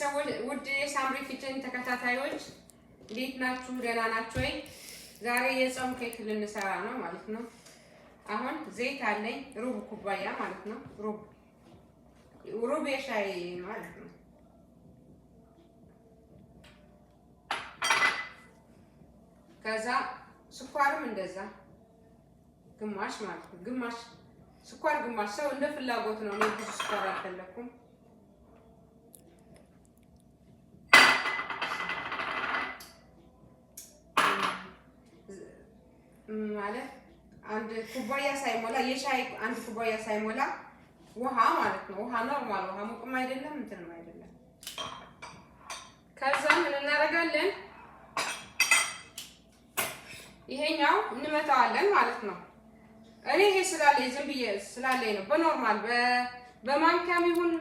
ቤተሰቦች ውድ የሳምሪ ኪችን ተከታታዮች እንዴት ናችሁ? ደህና ናችሁ ወይ? ዛሬ የጾም ኬክ ልንሰራ ነው ማለት ነው። አሁን ዘይት አለኝ ሩብ ኩባያ ማለት ነው። ሩብ የሻይ ማለት ነው። ከዛ ስኳርም እንደዛ ግማሽ ማለት ነው። ግማሽ ስኳር ግማሽ፣ ሰው እንደ ፍላጎት ነው። እኔ ብዙ ስኳር አልፈለኩም። ማለት አንድ ኩባያ ሳይሞላ የሻይ አንድ ኩባያ ሳይሞላ ውሃ ማለት ነው። ውሃ ኖርማል ውሃ ሙቅም አይደለም እንትንም አይደለም። ከዛ ምን እናደርጋለን? ይሄኛው እንመታዋለን ማለት ነው። እኔ ይሄ ስላለኝ ዝም ብዬ ስላለኝ ነው። በኖርማል በማንኪያም ይሁን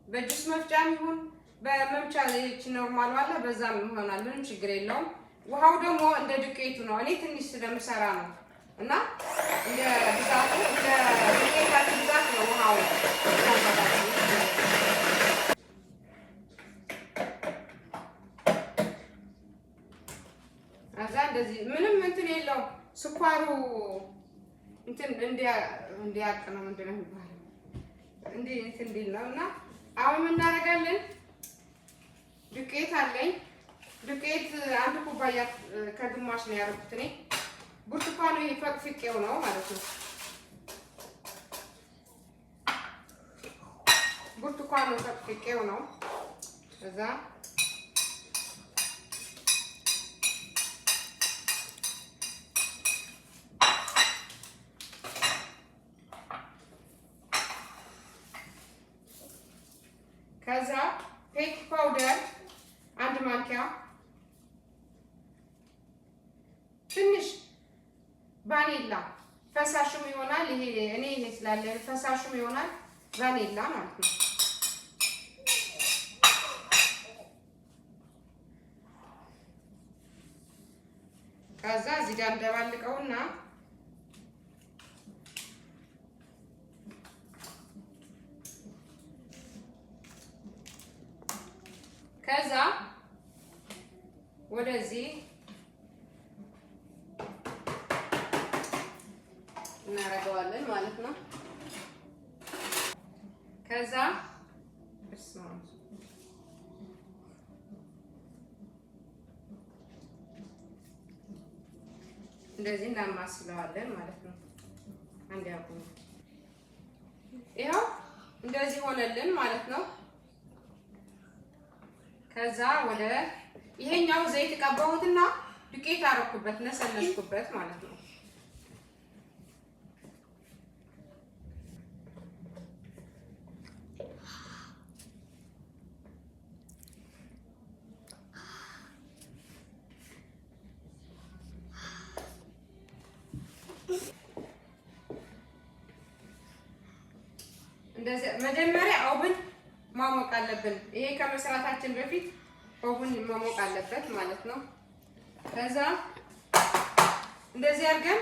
በጁስ መፍጫም ይሁን በመምቻ እቺ ኖርማል ዋላ በዛም ይሆናል። ምንም ችግር የለውም። ውሃው ደግሞ እንደ ዱቄቱ ነው። እኔ ትንሽ ስለምሰራ ነው እና እንደ ብዛቱ እንደ ዱቄቱ ብዛት ነው ውሃው። አዛ እንደዚህ ምንም እንትን የለውም። ስኳሩ እንትን እንዲያቅ ነው ምንድነው የሚባለው? እንትን እንዲል ነው እና አሁን ምን እናደርጋለን? ዱቄት አለኝ። ዱቄት አንድ ኩባያ ከግማሽ ነው ያደረኩት እኔ። ብርቱካኑ ፈቅፍቄው ነው ማለት ነው። ብርቱካኑ ፈቅፍቄው ነው። ከዛ ቤኪንግ ፓውደር አንድ ማንኪያ፣ ትንሽ ቫኒላ ፈሳሹም ይሆናል። እኔ ስላለ ፈሳሹም ይሆናል ቫኒላ ማለት ነው። ከዛ እዚህ ጋር እንደባልቀውና ከዛ ወደዚህ እናደርገዋለን ማለት ነው። ከዛ እንደዚህ እናማስለዋለን ማለት ነው። አንድ ያቁም። ይኸው እንደዚህ ሆነልን ማለት ነው። ከዛ ወደ ይሄኛው ዘይት ቀባሁትና ዱቄት አረኩበት፣ ነሰነስኩበት ማለት ነው። እንደዚህ መጀመሪያ ኦቭን ማሞቅ አለብን። ይሄ ከመስራታችን በፊት ኦቭን ማሞቅ አለበት ማለት ነው። ከዛ እንደዚህ አድርገን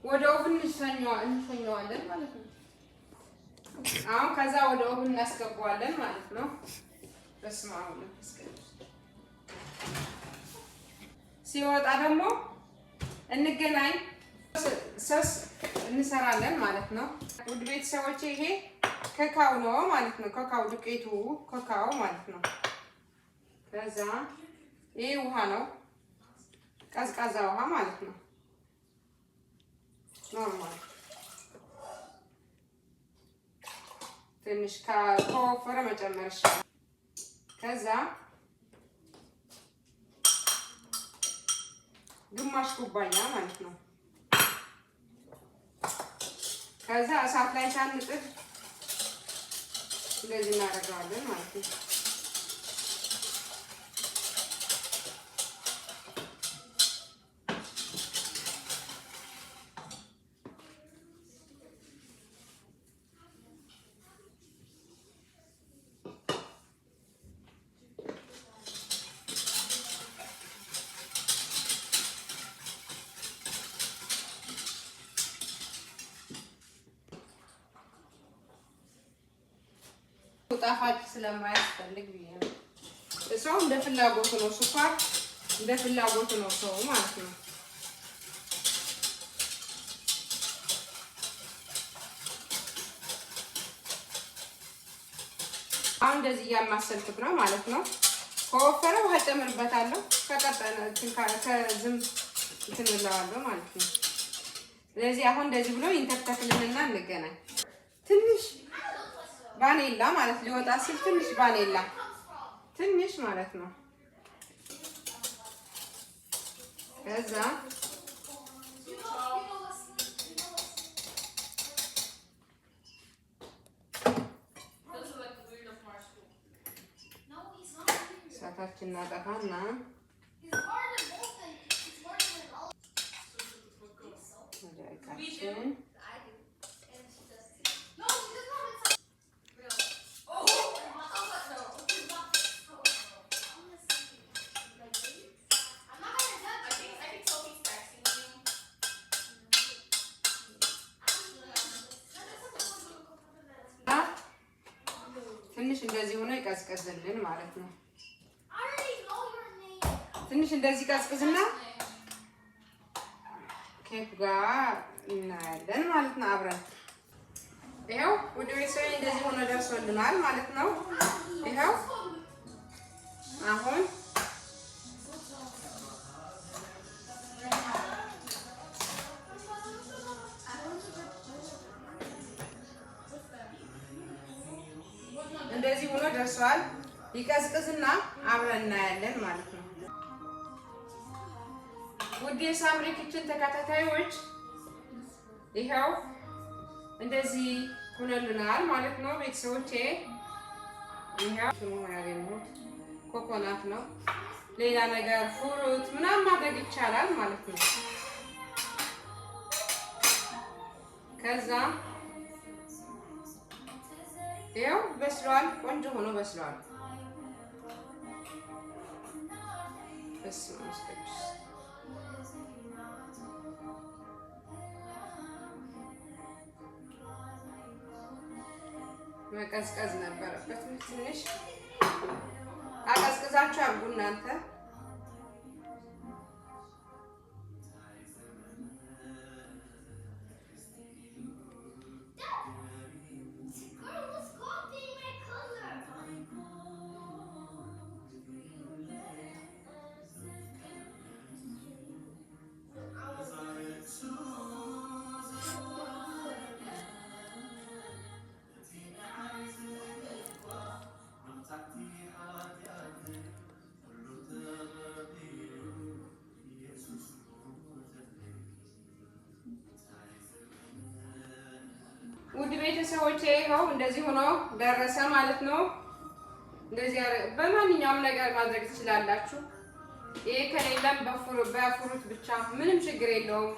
ወደ ኦቭን እንሸኘዋለን ማለት ነው። አሁን ከዛ ወደ ኦቭን እናስገባዋለን ማለት ነው። በስመ አብ ወመንፈስ ቅዱስ። ሲወጣ ደግሞ እንገናኝ፣ ሰስ እንሰራለን ማለት ነው። ውድ ቤተሰቦቼ ይሄ ኮካው ነው ማለት ነው። ኮካው ዱቄቱ ኮካው ማለት ነው። ከዛ ይሄ ውሃ ነው፣ ቀዝቃዛ ውሃ ማለት ነው። ኖርማል ትንሽ ከወፈረ መጨመር ይችላል። ከዛ ግማሽ ኩባያ ማለት ነው። ከዛ እሳት ላይ ሳንጥድ እንደዚህ እናደርገዋለን ማለት ነው። ጣፋጭ ስለማያስፈልግ ብዬ ነው። ሰው እንደ ፍላጎቱ ነው። ስኳር እንደ ፍላጎቱ ነው ሰው ማለት ነው። አሁን እንደዚህ እያማሰልኩት ነው ማለት ነው። ከወፈረ ውሃ ጨምርበታለሁ። ከቀጠነ ከዝም እንትን ብለዋለሁ ማለት ነው። ስለዚህ አሁን እንደዚህ ብሎ ይንተክተክልንና እንገናኝ። ትንሽ ቫኒላ ማለት ሊወጣ ሲል ትንሽ ቫኒላ ትንሽ ማለት ነው። ከዛ እሳታችን እናጠፋና ትንሽ እንደዚህ ሆኖ ይቀዝቀዝልን ማለት ነው። ትንሽ እንደዚህ ቀዝቅዝና ኬክ ጋር እናያለን ማለት ነው አብረን። ይኸው ውድ ቤተሰቦቼ እንደዚህ ሆኖ ደርሶልናል ማለት ነው። ይኸው አሁን እንደዚህ ሆኖ ደርሷል። ይቀዝቅዝና አብረን እናያለን ማለት ነው። ውድ የሳምሪ ኪችን ተከታታዮች ይኸው እንደዚህ ሆነልናል ማለት ነው ቤተሰቦቼ። ይኸው ያገኘሁት ኮኮናት ነው። ሌላ ነገር ፍሩት ምናምን ማድረግ ይቻላል ማለት ነው። ከዛ ይኸው በስሏል። ቆንጆ ሆኖ በስሏል። መቀዝቀዝ ነበረበት። ትንሽ አቀዝቅዛችሁ አድርጉ እናንተ። ውድ ቤተሰቦቼ ይኸው እንደዚህ ሆኖ ደረሰ ማለት ነው። እንደዚህ በማንኛውም ነገር ማድረግ ትችላላችሁ። ይሄ ከሌለም በፍሩት ብቻ ምንም ችግር የለውም።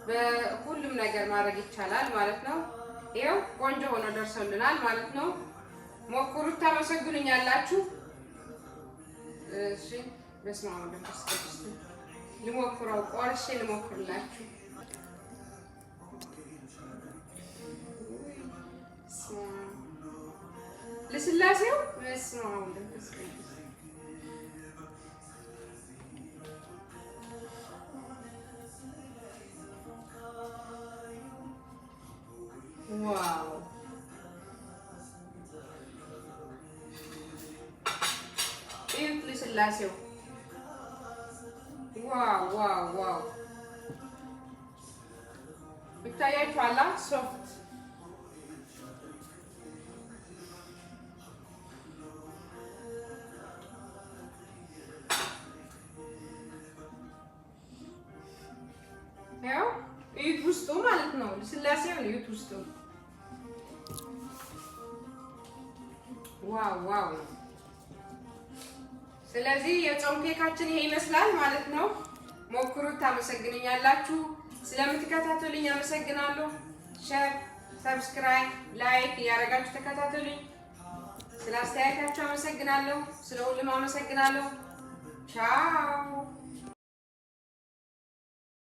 በሁሉም ነገር ማድረግ ይቻላል ማለት ነው። ይኸው ቆንጆ ሆኖ ደርሶልናል ማለት ነው። ሞክሩት፣ ታመሰግኑኛላችሁ። እሺ በስመ አብ ወወልድ ወመንፈስ ቅዱስ። ልሞክረው፣ ቆርሼ ልሞክርላችሁ። ለስላሴው በስመ አብ ወወልድ ወመንፈስ ቅዱስ። ዋው ይህ ለስላሴው ዋው ዋው ዋው ይታያችኋል። ሶፍት ያው እዩት ውስጡ ማለት ነው። ለስላሴው እዩት ውስጡ ዋው ዋው። ስለዚህ የጾም ኬካችን ይሄ ይመስላል ማለት ነው። ሞክሩት፣ ታመሰግኑኛላችሁ። ስለምትከታተሉኝ አመሰግናለሁ። ሼር፣ ሰብስክራይብ፣ ላይክ እያደረጋችሁ ተከታተሉኝ። ስለ አስተያየታችሁ አመሰግናለሁ። ስለ ሁሉም አመሰግናለሁ። ቻው